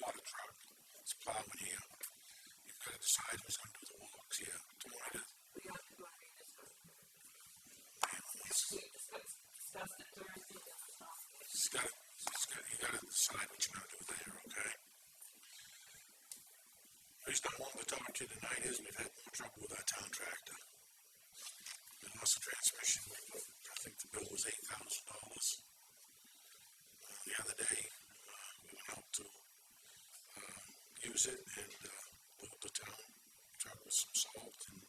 water truck that's plowing here. You've got to decide who's going to do the walks here. Tomorrow, We have to go and rediscuss. you got to decide what you're going to do there, okay? The reason I wanted to talk to you tonight is we've had more trouble with our town tractor. We lost the transmission. I think the bill was $8,000. The other day, we went out to use it and load the town truck with some salt and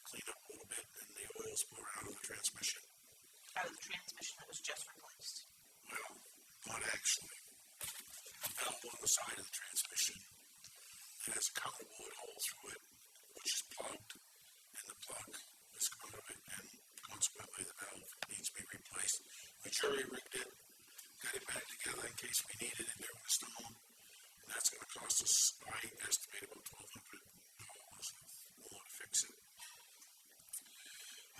clean up a little bit, and the oil's poured out of the transmission. Out of the transmission that was just replaced. Well, not actually. A valve on the side of the transmission that has a counterboard hole through it, which is plugged, and the plug is out of it, and consequently the valve needs to be replaced. We jury-rigged it, got it back together in case we needed it during the storm, and that's going to cost us, I estimate, about $1,200 more to fix it.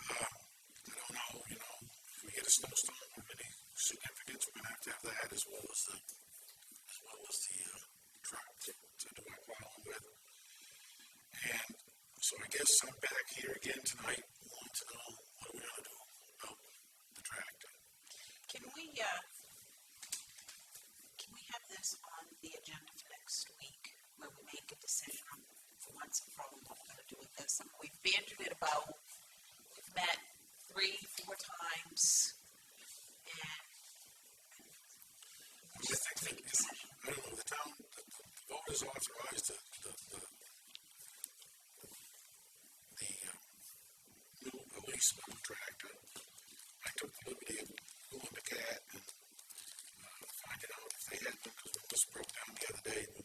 I don't know, if we get a snowstorm of any significance, we're going to have that as well as the truck to do our plowing with. And so I guess I'm back here again tonight, wanting to know what are we going to do about the tractor. Can we have this on the agenda for next week where we make a decision on for once and for all what we're going to do with this? We've bantered it about, we've met 3-4 times, and I think that, I don't know, the voters authorized the new lease of the tractor. I took the liberty of going to CAT and finding out if they had them, because when this broke down the other day, we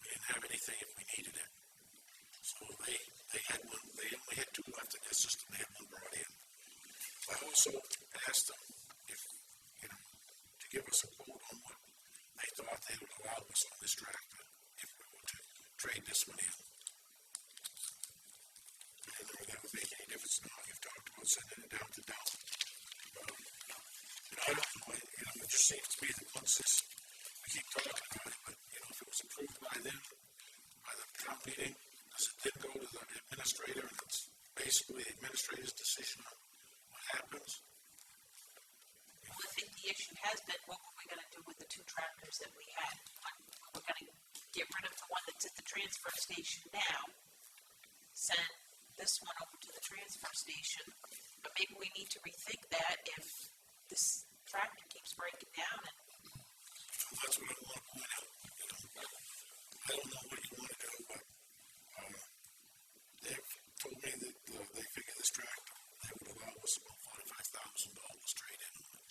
didn't have anything if we needed it. So they had one, they only had 2 left in their system, they had one brought in. I also asked them if, to give us a quote on what they thought they would allow us on this tractor if we were to trade this one in. I didn't know if that would make any difference or not. You've talked about sending it down to dump. I don't know, it just seems to me that once this, we keep talking about it, but if it was approved by them, by the town meeting, does it then go to the administrator, and it's basically the administrator's decision on what happens? well, I think the issue has been what were we going to do with the 2 tractors that we had. We're going to get rid of the one that's at the transfer station now, send this one over to the transfer station, but maybe we need to rethink that if this tractor keeps breaking down. And so that's what I want to point out. I don't know what you want to do, but they've told me that they figure this tractor, they would allow us about $45,000 trade in on it.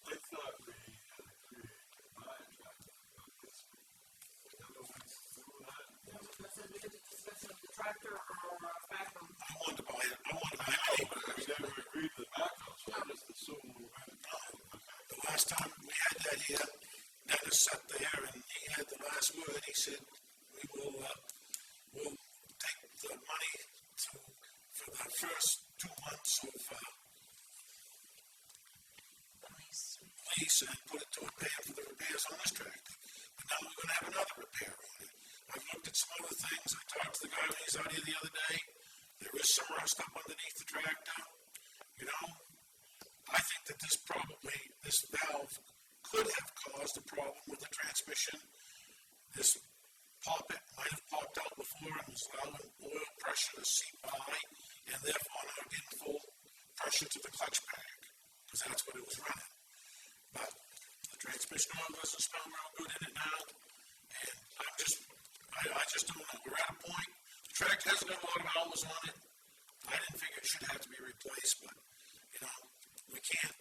I thought we had agreed to buy a tractor, but this week. Remember when we do that? I said we did the discussion of the tractor or backhoe. I wanted to buy it. I wanted to buy it anyway. We never agreed to the backhoe, so I just assumed we were going to buy it. The last time we had that here, Dennis sat there and he had the last word. He said, we'll take the money for the first 2 months of lease and put it toward paying for the repairs on this tractor. But now we're going to have another repair on it. I've looked at some other things. I talked to the guy when he's out here the other day. There is some rust up underneath the tractor. I think that this valve could have caused a problem with the transmission. This poppet might have popped out before and was allowing oil pressure to seep by and therefore not getting full pressure to the clutch pack, because that's what it was running. But the transmission oil doesn't smell real good in it now, and I just don't know. We're at a point. The tractor hasn't got a lot of hours on it. I didn't figure it should have to be replaced, but we can't.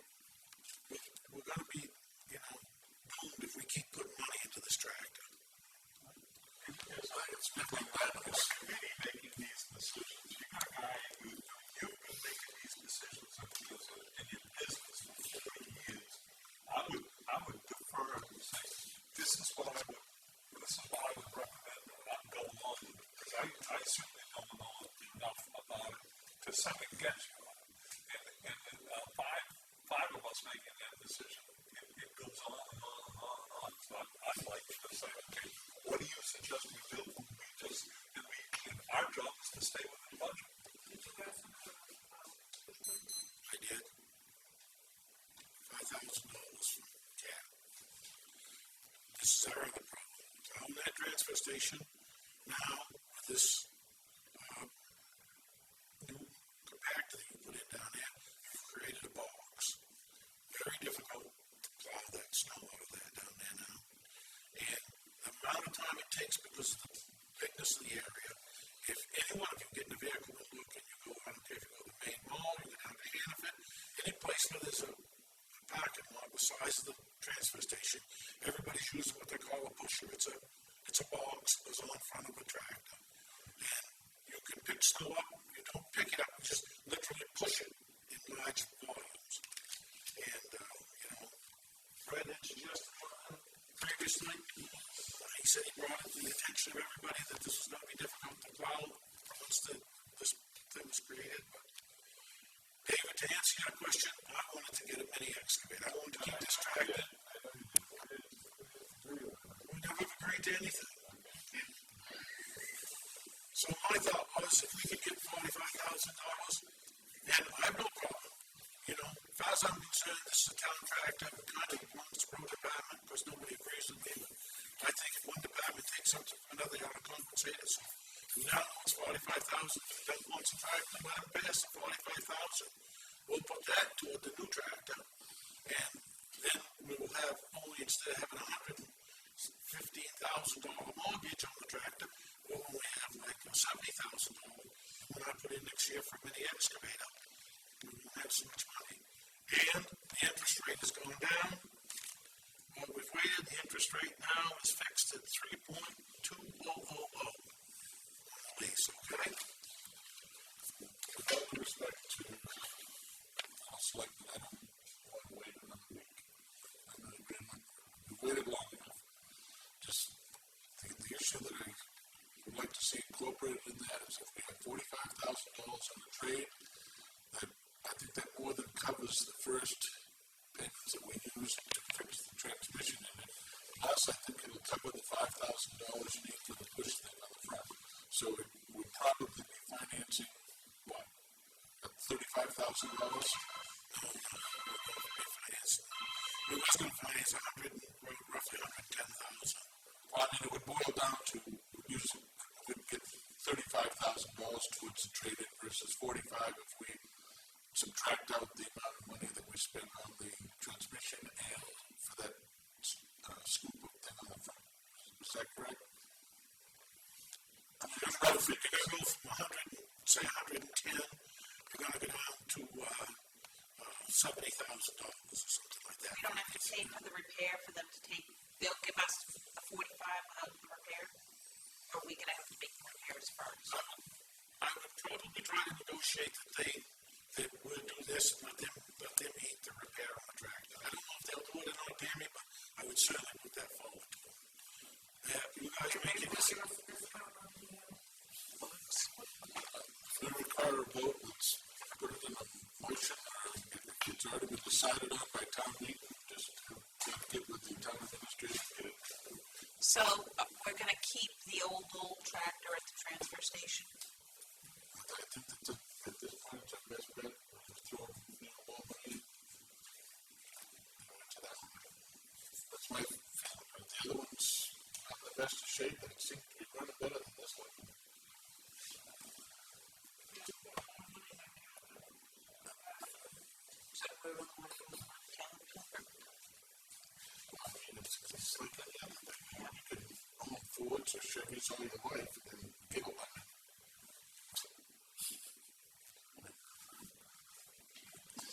We're going to be, doomed if we keep putting money into this tractor. It's been like that. It's the committee making these decisions. You're not a guy you've been making these decisions in your business for 40 years. I would defer and say, this is what I would recommend and not go on with it. Because I certainly don't know enough about it to second guess you on it. And five of us making that decision, it goes on and on and on and on. So I'd like to say, okay, what do you suggest we do? Our job is to stay within the budget. I did. $5,000 from CAP. This is our other problem. On that transfer station, now with this new compactor that you put in down there, you've created a box. Very difficult to plow that snow out of that down there now. And the amount of time it takes because of the thickness of the area, if any one of you get in a vehicle and look and you go, I don't care if you go to the main mall, you go down to Hannaford, any place where there's a parking lot the size of the transfer station, everybody's using what they call a pusher. It's a box that goes on front of a tractor. And you can pick snow up, you don't pick it up, you just literally push it in large volumes. And, Fred had suggested previously, he said he brought it to the attention of everybody that this was going to be difficult to plow once this thing was created. But David, to answer your question, I wanted to get a mini excavator. I wanted to keep this tractor. We never agreed to anything. So my thought was if we could get $45,000, and I have no problem. As far as I'm concerned, this is a town tractor. We kind of want this road department because nobody agrees with me. But I think if one department takes something from another, they ought to compensate us. Now it's $45,000. If that wants a tractor, let them pay us the $45,000. We'll put that toward the new tractor, and then we will have only, instead of having $115,000 mortgage on the tractor, we'll only have like $70,000 when I put in next year for a mini excavator. We won't have so much money. And the interest rate has gone down. Well, we've waited. The interest rate now is fixed at 3.2000 on the lease, okay? With all due respect to Selectmen, I don't want to wait another week. I'm in agreement. We've waited long enough. Just the issue that I would like to see incorporated in that is if we have $45,000 on the trade, that I think that more than covers the first payments that we use to fix the transmission in it. Plus, I think it'll cover the $5,000 you need for the push thing on the front. So it would probably be financing, what, $35,000? We was going to finance roughly $110,000. Well, I mean, it would boil down to we'd get $35,000 towards the trade-in versus $45,000 if we subtract out the amount of money that we spend on the transmission and for that scoop of thing on the front. Is that correct? I mean, you're going to go from 100, say 110, you're going to go down to $70,000 or something like that. We don't have to pay for the repair for them to take, they'll give us a 45 without the repair, or are we going to have to make the repairs first? I would probably try to negotiate that they will do this and let them eat the repair on the tractor. I don't know if they'll do it or not, Tammy, but I would certainly put that forward to them. You guys make it this. If we require a vote, let's put it in a motion, or if it's already been decided on by town meeting, just get with the town administration. So we're going to keep the old tractor at the transfer station? I think that at this point it's our best bet. We'll just throw more money into that one. That's my feeling. The other one's not in the best of shape, but it seems to be running better than this one. So we're on the calendar? I mean, it's like any other thing. You could own Fords or Chevys all your life and get a lemon.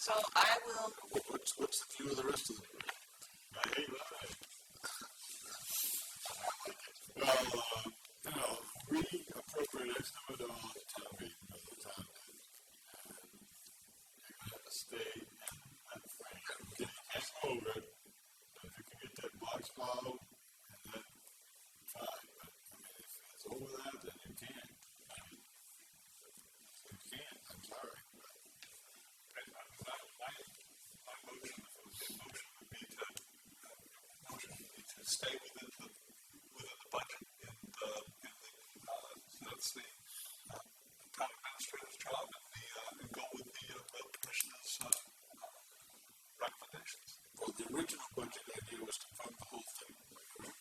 So I will. What's the view of the rest of the group? I hate that. Well, we appropriate X number of dollars to town meeting at the time. You're going to have to stay in that frame. If you can't go over it, if you can get that box plow, and then fine. But, I mean, if it's over that, then you can't. I mean, you can't. I'm sorry. My motion would be to stay within the budget, and that's the town administrator's job, and go with the road commissioner's recommendations. Well, the original budget idea was to fund the whole thing, right?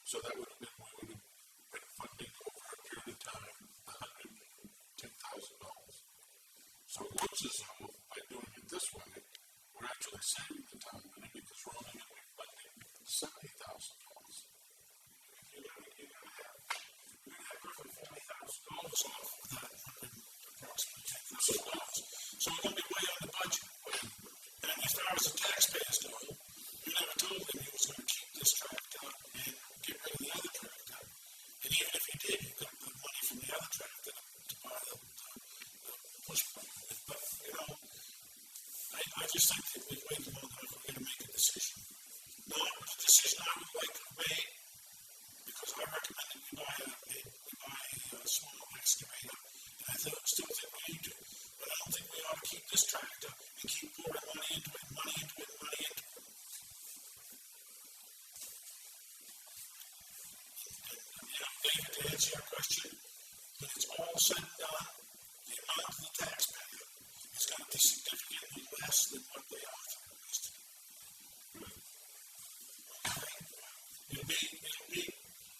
So that would have been, we would have been funding over a period of time $110,000. So it looks as though by doing it this way, we're actually saving the town money because we're only going to be funding $70,000. You're going to have roughly $40,000 off of that approximately $10,000. So we're going to be way on the budget. And as far as the taxpayers go, you never told them you was going to keep this tractor and get rid of the other tractor. And even if you did, you got the money from the other tractor to buy the push button. But, you know, I just think that we've waited long enough. We're going to make a decision. Not the decision I would like to make, because I recommend that we buy a small excavator. And I still think we need to. But I don't think we ought to keep this tractor and keep pouring money into it, money into it, money into it. And David, to answer your question, when it's all said and done, the amount to the taxpayer is going to be significantly less than what they authorized. Okay? It'll be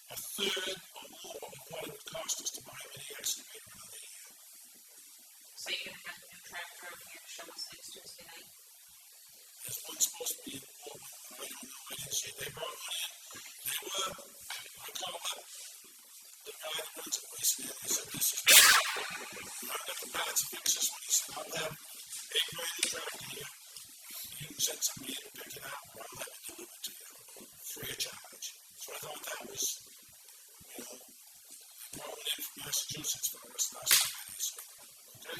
a third or more of what it would cost us to buy a mini excavator another year. So you're gonna have a new tractor over here to show us next Tuesday night? There's one supposed to be in the board, I don't know, I didn't see it. They brought one in. They were, I called up the guy that runs it, and he said, this is I got the balance to fix this one. He said, I'll have a brand new tractor here. You can send somebody in to pick it up, or I'll have it delivered to you, free of charge. So I thought that was, you know, they brought one in from Massachusetts for us last Friday, so, okay?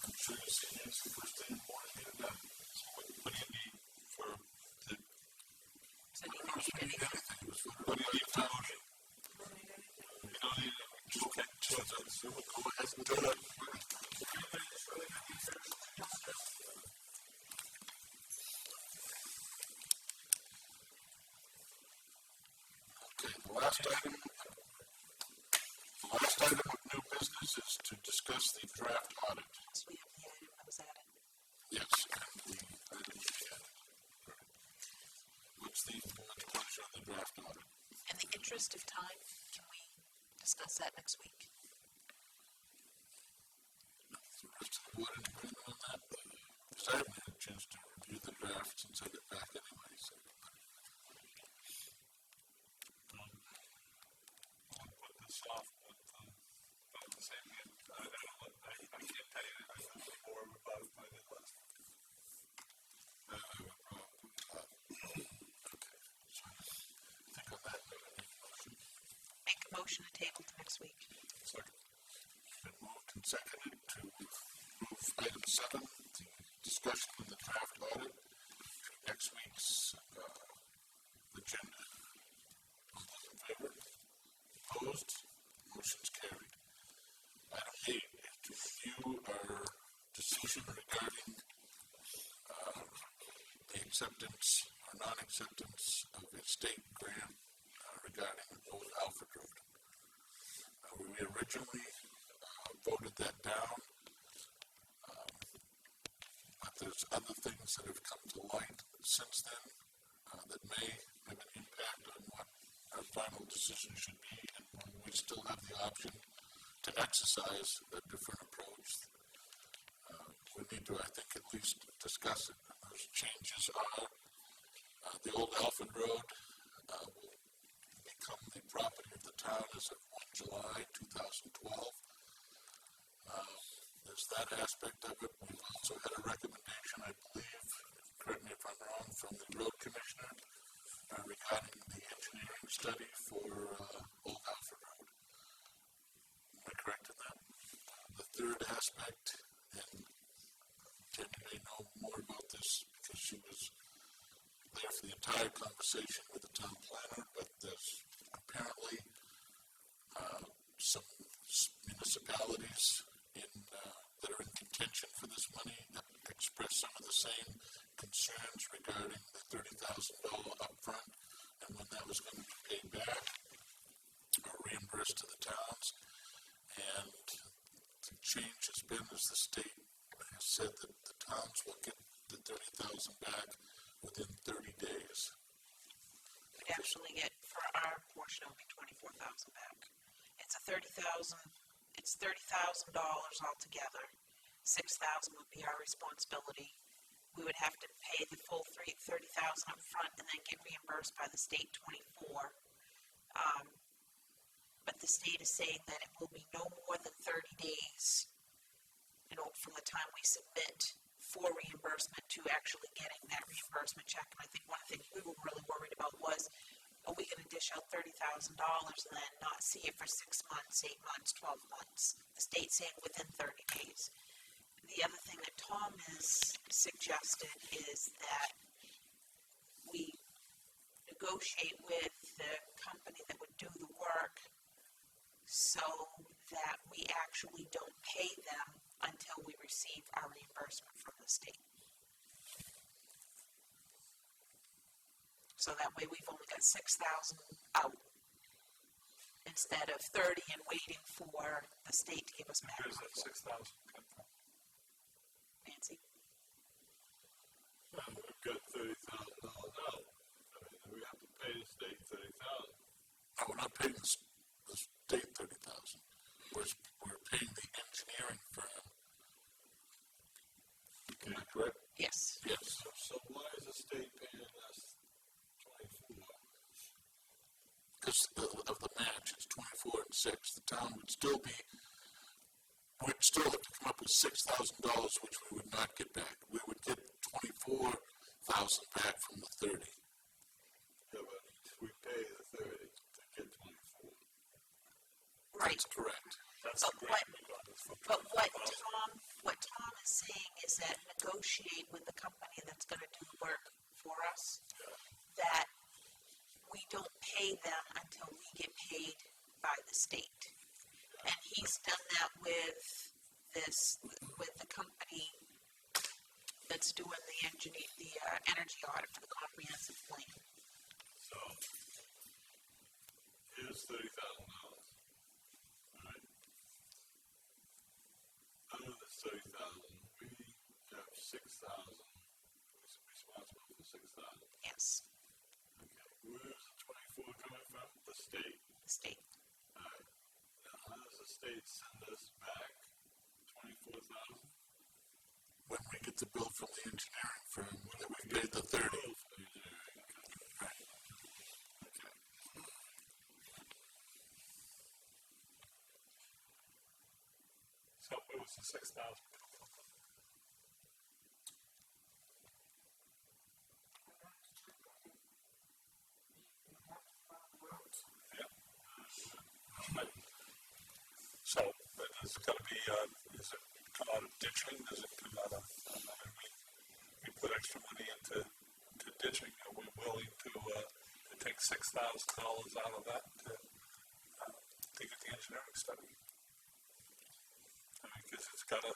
I'm sure you'll see him the first thing in the morning, get it done. So what do you need for the... So do you think you need anything? What do you need for motion? You don't need it. Okay, so we'll go ahead and do it. Okay, the last item of new business is to discuss the draft audit. So we have the item that was added. Yes, and the item we added. What's the board's pleasure on the draft audit? In the interest of time, can we discuss that next week? The rest of the board in agreement on that? Because I haven't had a chance to review the draft since I got back anyway, so. I'll put this off, but about the same thing. I can't tell you anything more about it by the last one. I have a problem with that. Okay, so I think on that note, I need a motion. Make a motion to table to next week. Second. Been moved and seconded to move item 7, the discussion of the draft audit, to next week's agenda. All those in favor? Opposed? Motion's carried. Item 8 is to review our decision regarding the acceptance or non-acceptance of a state grant regarding Old Alfred Road. We originally voted that down, but there's other things that have come to light since then that may have an impact on what our final decision should be, and we still have the option to exercise a different approach. We need to, I think, at least discuss it. And those changes are the Old Alfred Road will become the property of the town as of 1 July 2012. There's that aspect of it. We've also had a recommendation, I believe, correct me if I'm wrong, from the road commissioner regarding the engineering study for Old Alfred Road. Am I correct in that? The third aspect, and Jenny may know more about this because she was there for the entire conversation with the town planner, but there's apparently some municipalities that are in contention for this money that express some of the same concerns regarding the $30,000 upfront and when that was going to be paid back or reimbursed to the towns. And the change has been as the state has said that the towns will get the $30,000 back within 30 days. We'd actually get, for our portion, it would be $24,000 back. It's $30,000 altogether. $6,000 would be our responsibility. We would have to pay the full $30,000 up front and then get reimbursed by the state $24,000. But the state is saying that it will be no more than 30 days, from the time we submit for reimbursement to actually getting that reimbursement check. And I think one of the things we were really worried about was, are we going to dish out $30,000 and then not see it for 6 months, 8 months, 12 months? The state's saying within 30 days. The other thing that Tom has suggested is that we negotiate with the company that would do the work so that we actually don't pay them until we receive our reimbursement from the state. So that way we've only got $6,000 out instead of 30 and waiting for the state to give us back. Where's that 6,000 come from? Nancy? Well, we've got $30,000 out. I mean, we have to pay the state $30,000. No, we're not paying the state $30,000. We're paying the engineering firm. Okay. Correct? Yes. Yes. So why is the state paying us 24? Because of the match, it's 24 and 6. The town would still have to come up with $6,000, which we would not get back. We would get $24,000 back from the 30. Yeah, but we pay the 30 to get 24. Right. That's correct. That's But the what- grant we got. It's for But what 25,000. Tom is saying is that negotiate with the company that's going to do the work for us, that we don't pay them until we get paid by the state. And he's done that with the company that's doing the energy audit for the comprehensive plan. So, here's $30,000. Alright? Out of this $30,000, we have $6,000. We're responsible for $6,000. Yes, Okay. Where's the 24 coming from? The state. the state. Alright. Now, how does the state send us back 24,000? When we get the bill from the engineering firm that we paid the 30. Bill for the engineering company. Right. Okay. So where was the 6,000 come from? Yeah. Right. So, is it going to be, is it come out of ditching? Does it come out of, we put extra money into ditching. Are we willing to take $6,000 out of that to get the engineering study? I mean, because it's got to,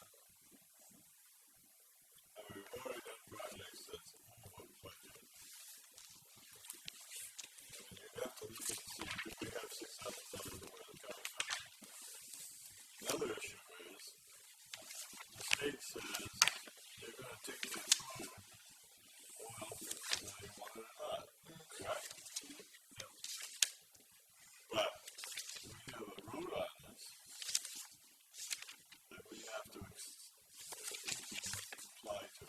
I mean, we've already done projects that's over budget. I mean, you have to look and see if we have $6,000 where it's coming from. Another issue is, the state says they're gonna take that road, oil, whether they want it or not, right? Yeah. But, we have a road ordinance that we have to apply to.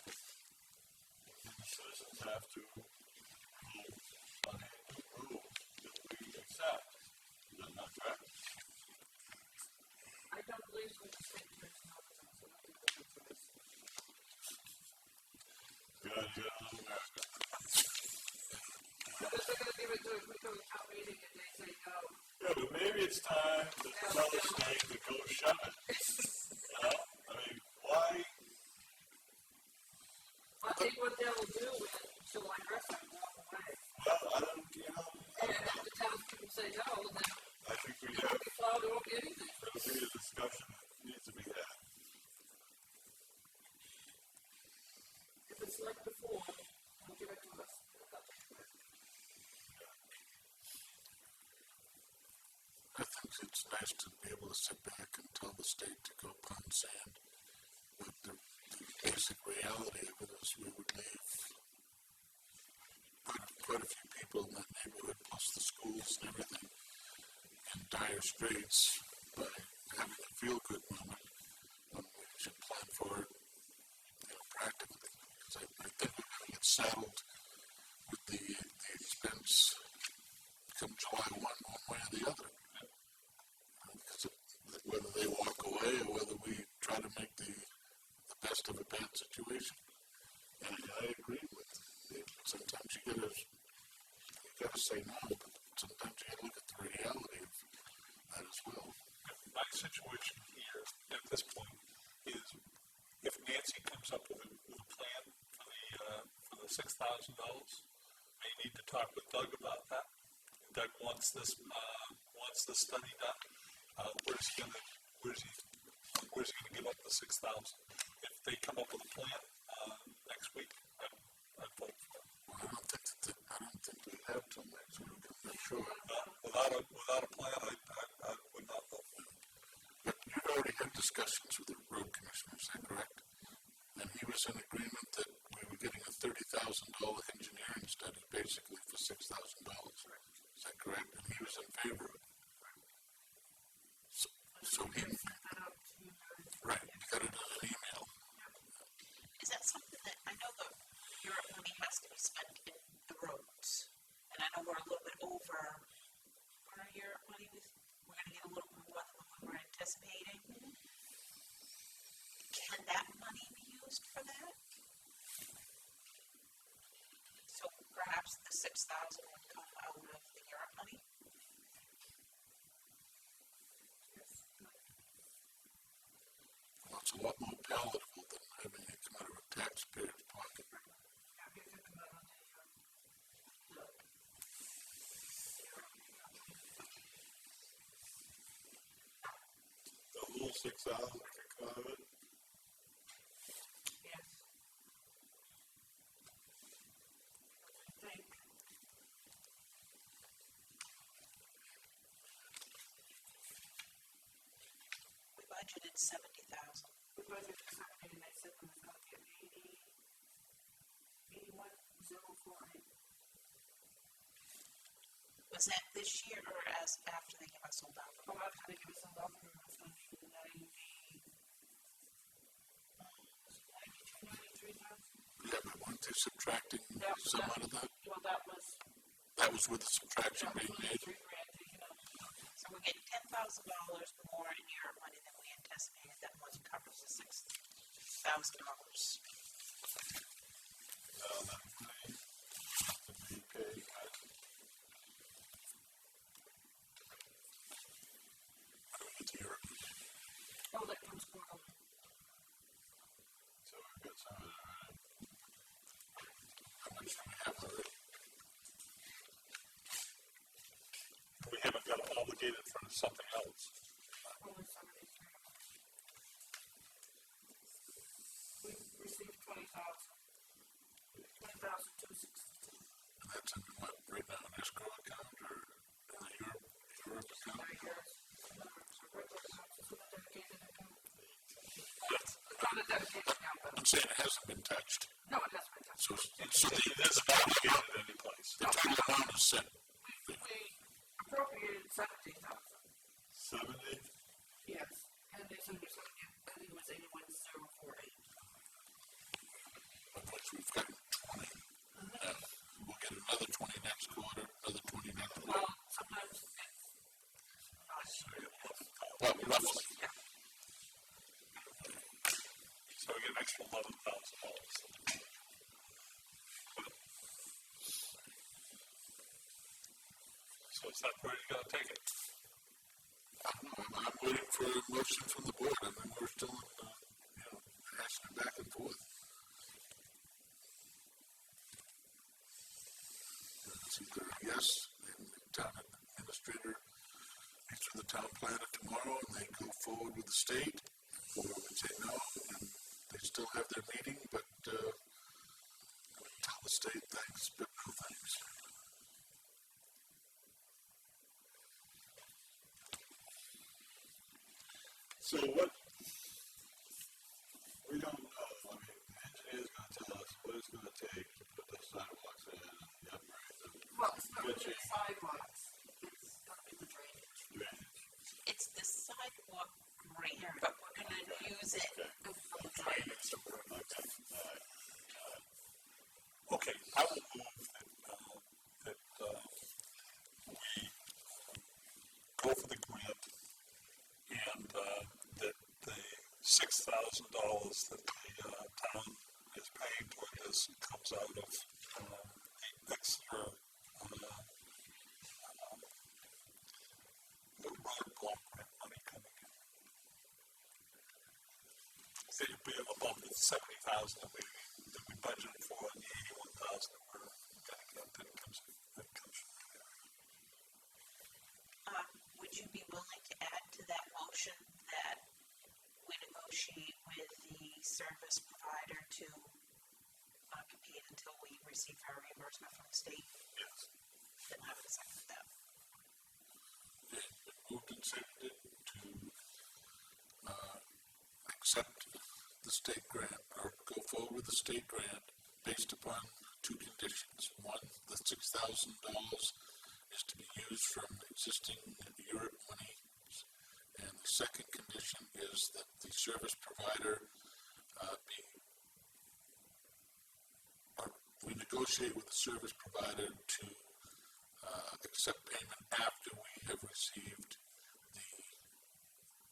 And the citizens have to vote on any rules that we accept. Is that not correct? I don't believe so. The state does not. Good, you got another America. Because they're going to give it to a town meeting and they say no. Yeah, but maybe it's time to tell the state to go shut it. You know? I mean, why? I think what they'll do is she'll M.R.S.A and walk away. Well, I don't, you know. And if the townspeople say no, then I think we it have, won't be plowed, there won't be anything. that'll be a discussion that needs to be had. If it's like before, nice to be able to sit back and tell the state to go pound sand. But the basic reality of it is we would leave quite a few people in that neighborhood, plus the schools and everything, in dire straits by having a feel-good moment when we should plan for it, practically. Because I think we're going to get saddled with the expense come July 1, one way or the other. Because whether they walk away or whether we try to make the best of a bad situation. And I agree with it. Sometimes you gotta say no, but sometimes you gotta look at the reality of that as well. My situation here at this point is if Nancy comes up with a plan for the $6,000, I need to talk with Doug about that. Doug wants this study done. Where's he gonna give up the $6,000? If they come up with a plan next week, I'd vote for it. Well, I don't think we have till next week. I'm not sure. Without a plan, I would not vote for it. But you've already had discussions with the road commissioner, is that correct? And he was in agreement that we were getting a $30,000 engineering study, basically for $6,000. Is that correct? And he was in favor of it. So he, right, you got it in an email. Is that something that, I know the Europe money has to be spent in the roads, and I know we're a little bit over our Europe money, we're gonna get a little more than we were anticipating. Can that money be used for that? So perhaps the $6,000 would come out of the Europe money? Well, it's a lot more palatable than having it come out of a taxpayer's pocket. The whole 6,000 can come out of it? Yes. I think. We budgeted $70,000. We budgeted 70, and they said it was going to be 81,048. Was that this year or as after they give us all down? Oh, after they give us some offer, it's going to be 93,000. Yeah, but weren't they subtracting some out of that? Well, That was with the subtraction being made. $3,000 taken out. So we're getting $10,000 more in Europe money than we anticipated. That more than covers the $6,000. That money to be paid back. With Europe. Oh, that comes quarterly. So we've got some of that already. How much do we have already? We haven't got obligated for something else. Only 73. We received 20,000. 20,262. And that's in what, right now, an escrow account or in the Europe account? It's not a dedicated account, but I'm saying it hasn't been touched. no, it hasn't been touched. So It isn't obligated any place. the total amount is set. We appropriated 70,000. 70? Yes, and they said there's going to get, I think it was 81,048. Of which we've gotten 20. We'll get another 20 next quarter, another 20 next quarter. Well, sometimes it's Well, roughly. So we get an extra $11,000. So is that where you're going to take it? I don't know. I'm waiting for a motion from the board. I mean, we're still in, hashing it back and forth. It's either yes, and the town administrator meets with the town planner tomorrow and they go forward with the state, or we say no, and they still have their meeting, but tell the state thanks, but no thanks. So what, we don't know, I mean, the engineer's gonna tell us what it's gonna take to put those sidewalks in and the upgrade, the Well, it's not Good the shape. sidewalks, it's gonna be the drainage. drainage. It's the sidewalk grade, but we're gonna use it Okay. For the drainage. Okay, all right. Okay, I will move that we go for the grant and that the $6,000 that the town is paying toward this comes out of the extra road block grant money coming in. So you'll be above the 70,000 that we budgeted for and the 81,000 that we're gonna get that comes from there. Would you be willing to add to that motion that we negotiate with the service provider to compete until we receive our reimbursement from the state? Yes. Then I would second that. Moved and seconded to accept the state grant or go forward with the state grant based upon two conditions. One, the $6,000 is to be used from existing Europe money, and the second condition is that the service provider we negotiate with the service provider to accept payment after we have received the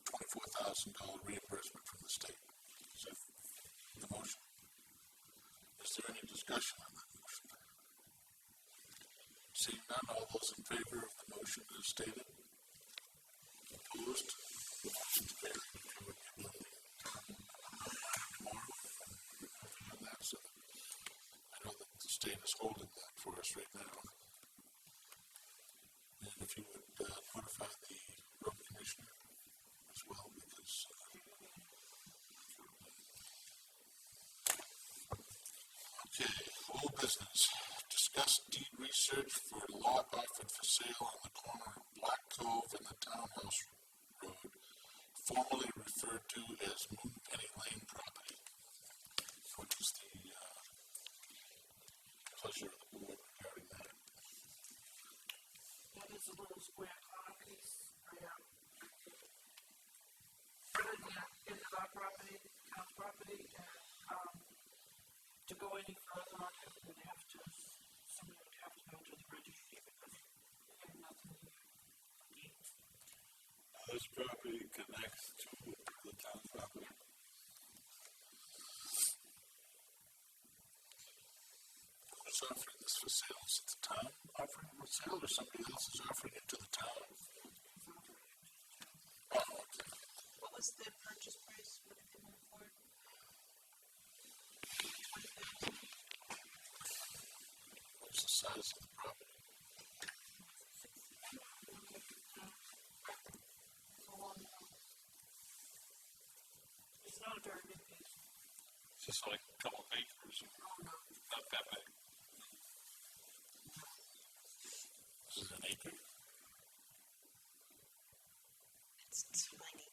$24,000 reimbursement from the state. Is that the motion? Is there any discussion on that motion? Seeing none, all those in favor of the motion as stated? Opposed? The motion is carried. If you would give them tomorrow on that, so I know that the state is holding that for us right now. And if you would notify the road commissioner as well, because okay, old business. Discuss deed research for lot offered for sale on the corner of Black Cove and the Townhouse Road, formerly referred to as Moonpenny Lane property. What is the pleasure of the board regarding that? That is a little square corner piece right out. Right in the end of our property, town's property, and to go any further on it, we'd have to, somebody would have to go to the registry because we have nothing here. This property connects to the town property. Who's offering this for sale? Is it the town offering it for sale, or somebody else is offering it to the town? Oh, okay. What was the purchase price? What did they want for it? What's the size of the property? It's not a very big piece. It's just like a couple of acres, Oh, no. not that big. Is it an acre? It's tiny.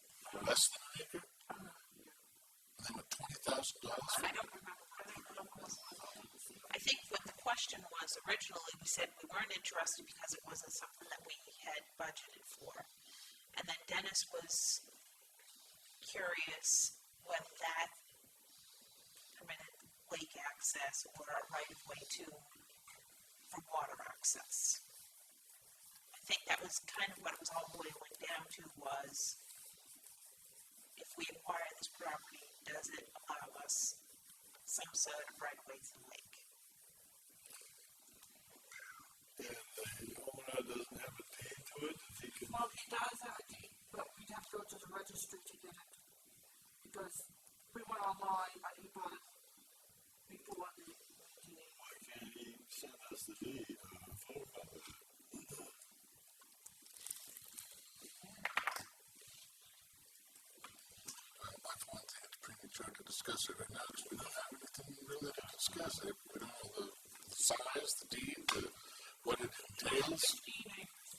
Less than an acre? And they want $20,000 for I don't remember. I think what the question was originally, we said we weren't interested because it wasn't something that we had budgeted for. And then Dennis was curious whether that permitted lake access or a right of way to for water access. I think that was kind of what it was all boiling down to was if we acquire this property, does it allow us some sort of right of way to the lake? And the owner doesn't have a deed to it, that he can. Well, he does have a deed, but we'd have to go to the registry to get it. Because we went online, but he bought it before the deed. Why can't he send us the deed, photocopy it? I for one think it's premature to discuss it right now because we don't have anything really to discuss. We don't know the size, the deed, what it entails. 15 acres.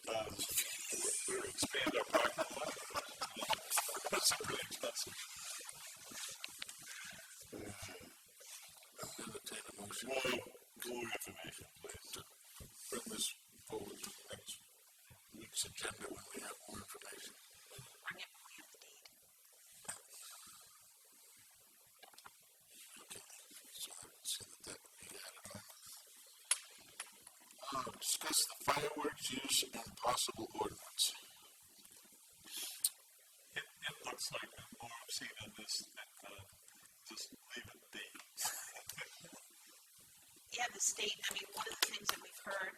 We're expand our parking lot. That's pretty expensive. Entertain a motion. More information, please. To bring this forward to the next week's agenda when we have more information. Bring it when we have the deed. Okay, so I would say that would be added on. Discuss the fireworks use and possible ordinance. It looks like M.R.S.A on this, and just leave it be. Yeah, the state, I mean, one of the things that we've heard,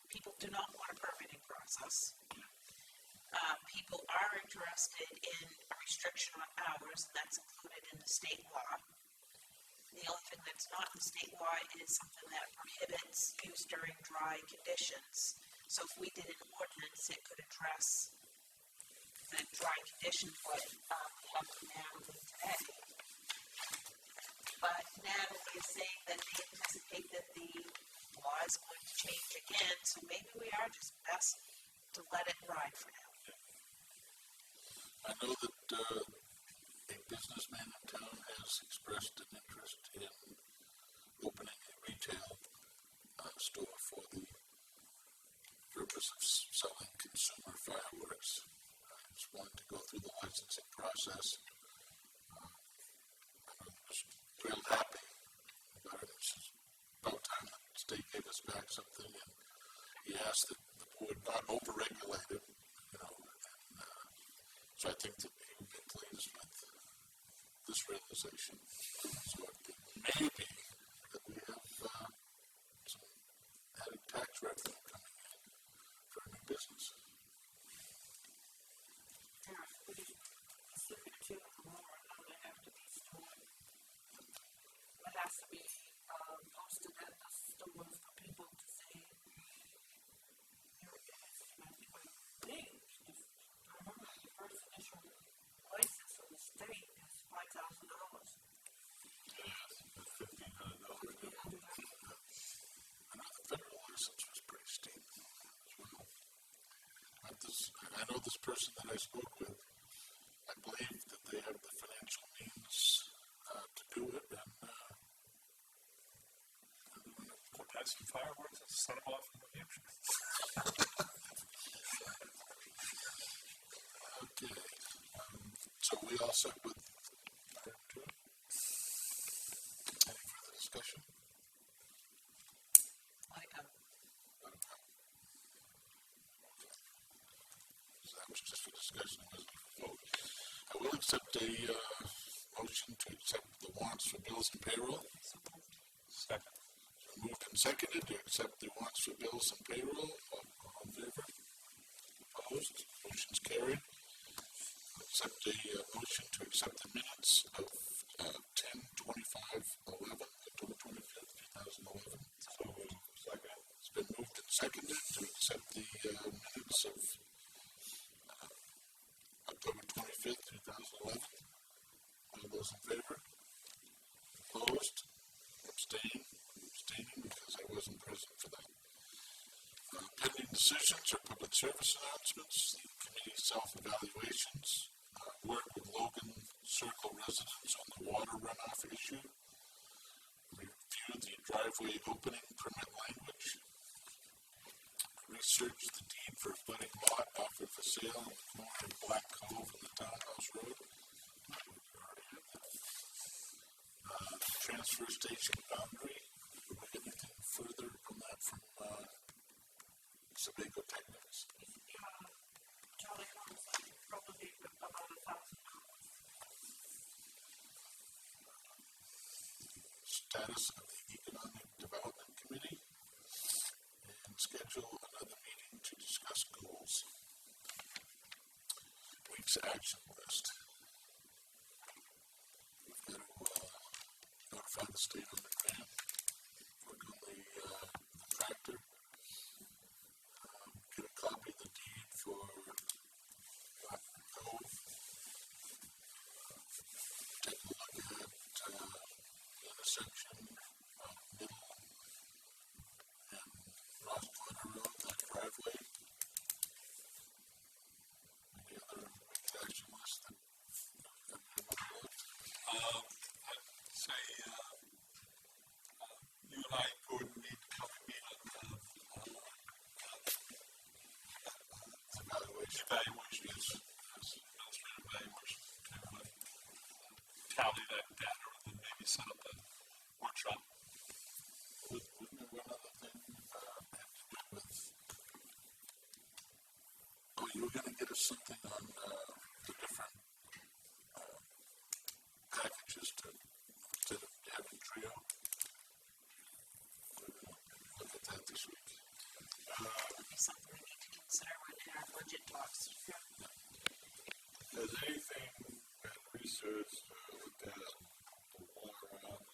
people do not want a permitting process. People are interested in a restriction on hours, and that's included in the state law. The only thing that's not in the state law is something that prohibits use during dry conditions. So if we did an ordinance, it could address the dry conditions what we have Natalie today. But Natalie is saying that they anticipate that the law is going to change again, so maybe we are just best to let it ride for now. I know that a businessman in town has expressed an interest in opening a retail store for the purpose of selling consumer fireworks. I just wanted to go through the licensing process. I was real happy about it. It's about time that the state gave us back something, and he asked that the board not overregulate it, so I think that he would be pleased with this realization. So it may be that we have some added tax revenue coming in for a new business. Yeah, we slip it to them more, and they have to be stored. It has to be posted at the stores for people to see. Here it is, and things. I remember the first initial license from the state is $5,000. Yes, $1,500. I know the federal license was pretty steep as well. I know this person that I spoke with, I believe that they have the financial means to do it, and Have some fireworks and set them off in New Hampshire. okay. So we all set with item 2? Any further discussion? So that was just a discussion, it wasn't a vote. I will accept a motion to accept the warrants for bills and payroll. Second. Moved and seconded to accept the warrants for bills and payroll. All in favor? Opposed? Motion's carried. Accept a motion to accept the minutes of 10/25/11, October 25th, 2011. So second. It's been moved and seconded to accept the minutes of October 25th, 2011. All those in favor? Opposed? Abstaining because I wasn't present for that. Pending decisions or public service announcements, the committee self-evaluations, work with Logan Circle residents on the water runoff issue, review the driveway opening permit language, research the deed for a budding lot offered for sale on the corner of Black Cove and the Townhouse Road. Transfer station boundary. Do we get anything further on that from Sebago Technics? Charlie wants probably about $1,000. Status of the Economic Development Committee and schedule another meeting to discuss goals. Week's action list. We've got to notify the state on the grant, work on the tractor, get a copy of the deed for Black Cove, take a look at the intersection of Middle and Ross Corner Road, that driveway say, you and I, Gordon, need to come and meet on Evaluation. evaluation, administrative evaluation, to tally that data, and then maybe set up a workshop. Wouldn't there one other thing had to do with, you were gonna get us something on the different packages to, instead of having trio? We're gonna look at that this week. Maybe something we need to consider in our budget talks. Has anything been researched or looked at the water around the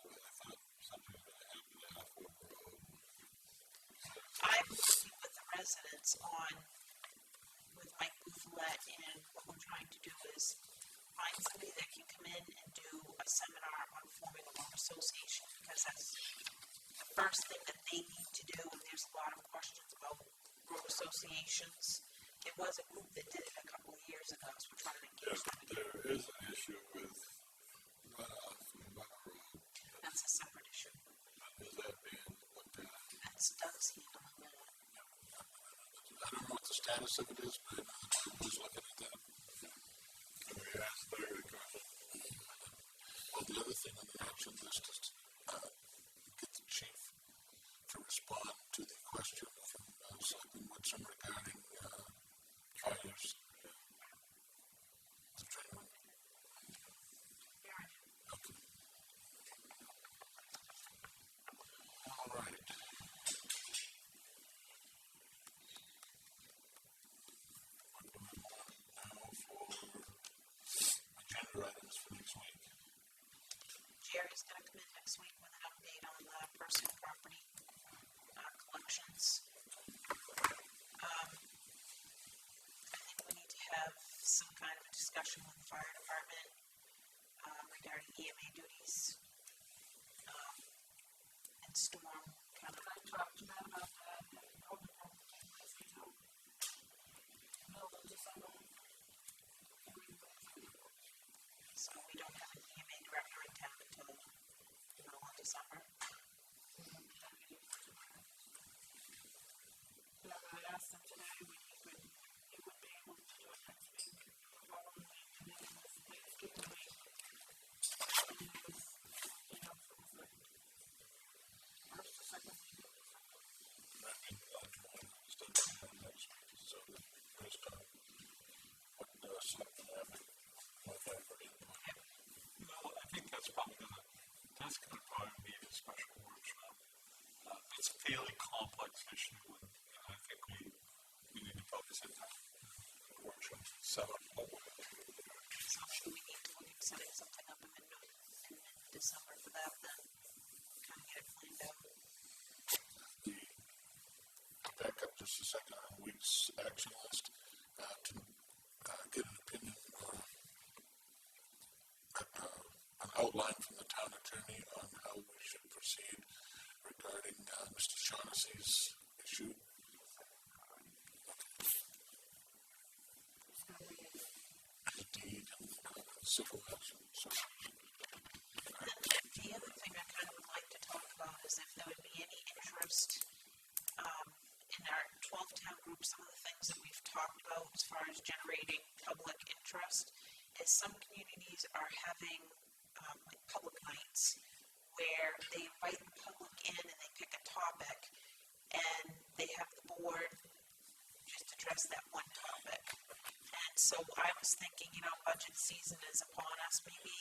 I thought something's gonna happen at Waterboro. I'm working with the residents with Mike Bouthlet, and what we're trying to do is find somebody that can come in and do a seminar on forming a loan association, because that's the first thing that they need to do, and there's a lot of questions about road associations. There was a group that did it a couple of years ago, so we're trying to engage them. There is an issue with runoff from Waterboro. That's a separate issue. Is that being looked at? That's Doug's handle on that. I don't know what the status of it is, but I know that I was looking at that. Can we ask Larry the question? Well, the other thing on the action list is to get the chief to respond to the question from Selectman Woodson regarding fires. The training. Okay. All right. What do we want now for agenda items for next week? Jerry's gonna come in next week with an update on the personal property collections. I think we need to have some kind of a discussion with the fire department regarding EMA duties and storm kind of. I talked to Matt about that, and he told me probably Wednesday too. Middle of December. So we don't have an EMA director in town until the middle of December. But I asked him today when he would be able to do it next week. Following the today was Thanksgiving week. And it was, first or second week of December. That means instead of next week, so the first time, what Selectmen having, what effort input. Well, I think that's probably probably need a special workshop. It's a fairly complex issue, and I think we need to focus it on the workshop. So should we need to look at setting something up in mid-December for that, then kind of get it planned out? Back up just a second on the week's action list to get an opinion or an outline from the town attorney on how we should proceed regarding Mr. Shaughnessy's issue. Deed and civil action. So, the other thing I kind of would like to talk about is if there would be any interest in our 12-town group. Some of the things that we've talked about as far as generating public interest is some communities are having like public nights where they invite the public in and they pick a topic and they have the board just address that one topic. And so I was thinking, budget season is upon us. Maybe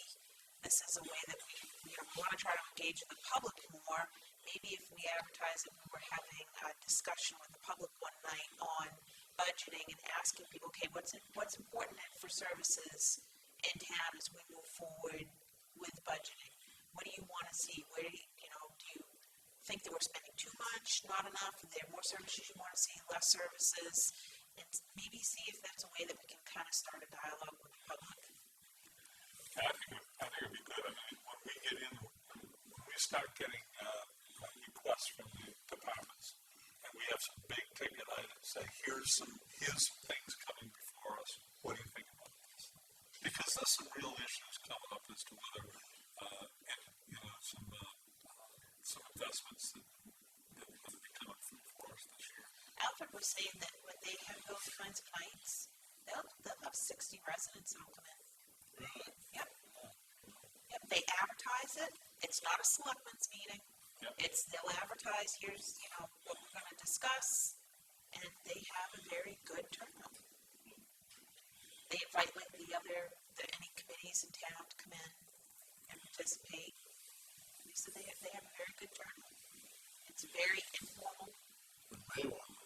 this is a way that we want to try to engage the public more. Maybe if we advertise that we were having a discussion with the public one night on budgeting and asking people, okay, what's important for services in town as we move forward with budgeting? What do you want to see? Where do you think that we're spending too much, not enough? Are there more services you want to see, less services? And maybe see if that's a way that we can kind of start a dialogue with the public. I think it'd be good. I mean, when we get in, when we start getting requests from the departments, and we have some big ticket items, say, here's some things coming before us. What do you think about this? Because there's some real issues coming up as to whether assessments that will be coming through for us this year. Alfred was saying that when they have those kinds of nights, they'll have 60 residents that'll come in. Really? Yep. Yep, they advertise it. It's not a selectmen's meeting. Yep. They'll advertise, here's, what we're gonna discuss, and they have a very good turnout. They invite any committees in town to come in and participate. They said they have a very good turnout. It's very informal. We may want to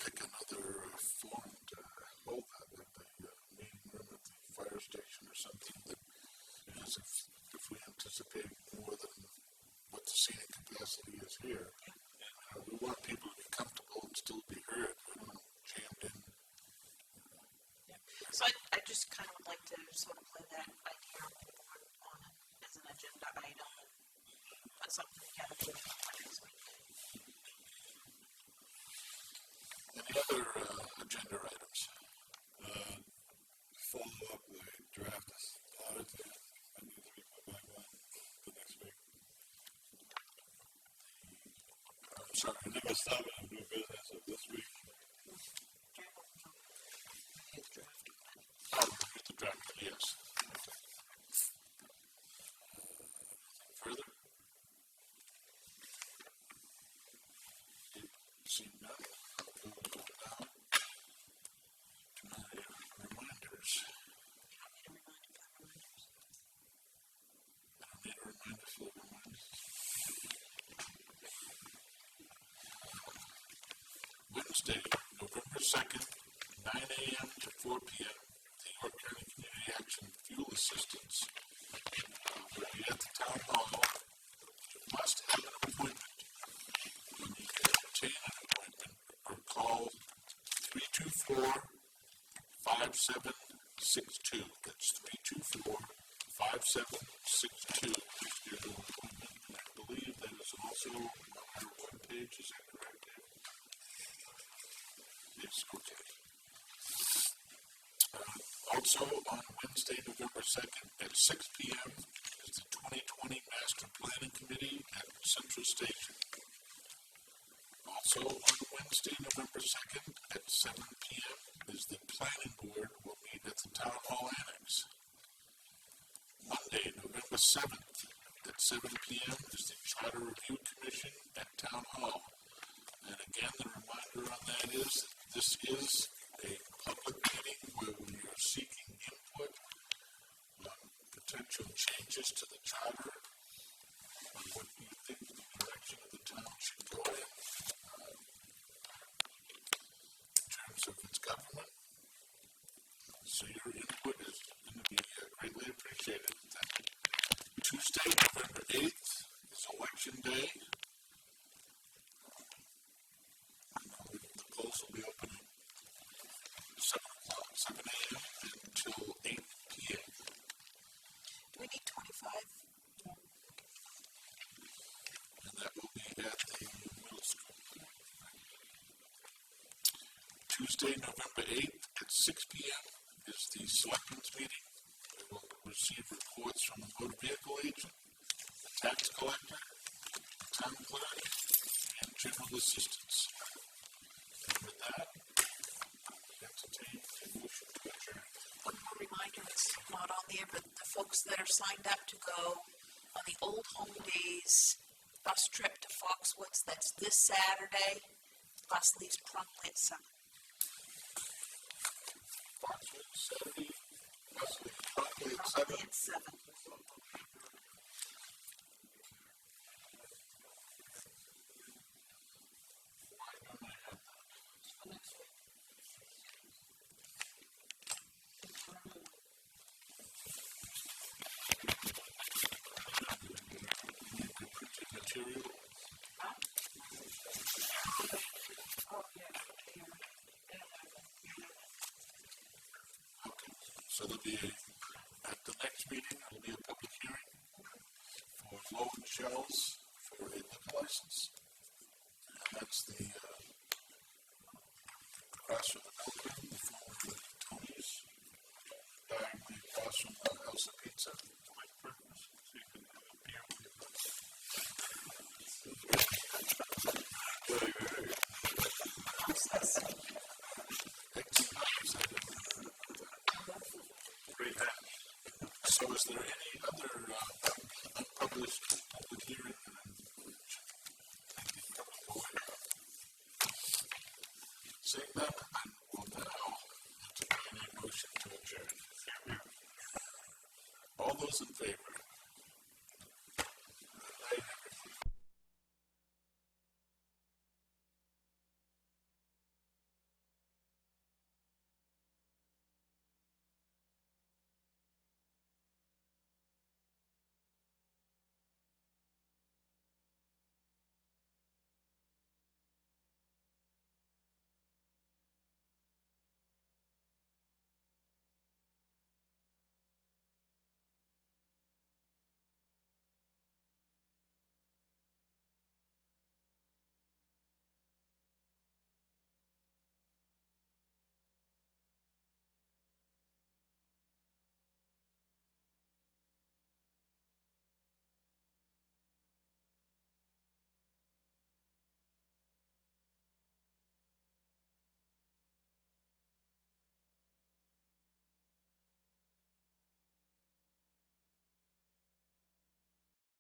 pick another forum to hold that, like the meeting room at the fire station or something, that, because if we anticipate more than what the seating capacity is here, we want people to be comfortable and still be heard. We don't want them jammed in. So I just kind of would like to sort of play that idea on the board on it as an agenda item, put something together for next week. Any other agenda items? Follow up the draft audit. I need to report back on the next week. I'm sorry, Number 7 of new business of this week. Get the draft, yes. Further? See none. We'll go now to my reminders. I don't need a reminder for reminders. Wednesday, November 2nd, 9 a.m. to 4 p.m. The York County Community Action Fuel Assistance will be at the Town Hall. You must have an appointment. You need to obtain an appointment or call 324-5762. That's 324-5762. Your appointment. And I believe that is also on our webpage. Is that correct, Dave? Yes, okay. Also on Wednesday, November 2nd at 6 p.m. is the 2020 Master Planning Committee at Central Station. Also on Wednesday, November 2nd at 7 p.m. is the Planning Board will meet at the Town Hall Annex. Monday, November 7th at 7 p.m. is the Charter Review Commission at Town Hall. And again, the reminder on that is that this is a public meeting where we are seeking input on potential changes to the charter, on what you think the direction of the town should go in terms of its government. So your input is going to be greatly appreciated. Tuesday, November 8th is Election Day. The polls will be open at 7 a.m. until 8 p.m. Do we need 25? And that will be at the middle school. Tuesday, November 8th at 6 p.m. is the Selectmen's meeting. We will receive reports from the motor vehicle agent, the tax collector, the town clerk, and general assistance. And with that, entertain a motion to adjourn. One more reminder, it's not on there, but the folks that are signed up to go on the Old Home Days bus trip to Foxwoods, that's this Saturday. Bus leaves promptly at 7. Foxwood, Saturday, Wesley, promptly at 7. Promptly at 7. Why don't I have that? For next week. The printed material. Huh? Oh, yeah. They don't have them. Okay, so there'll be at the next meeting, there'll be a public hearing for load shells for a liquor license. And that's the across from the milk room, the former Tony's, diagonally across from House of Pizza. My purpose, so you can have a beer with your buddy. this public hearing and then thank you for coming forward. Seeing that, I will now entertain a motion to adjourn. All those in favor?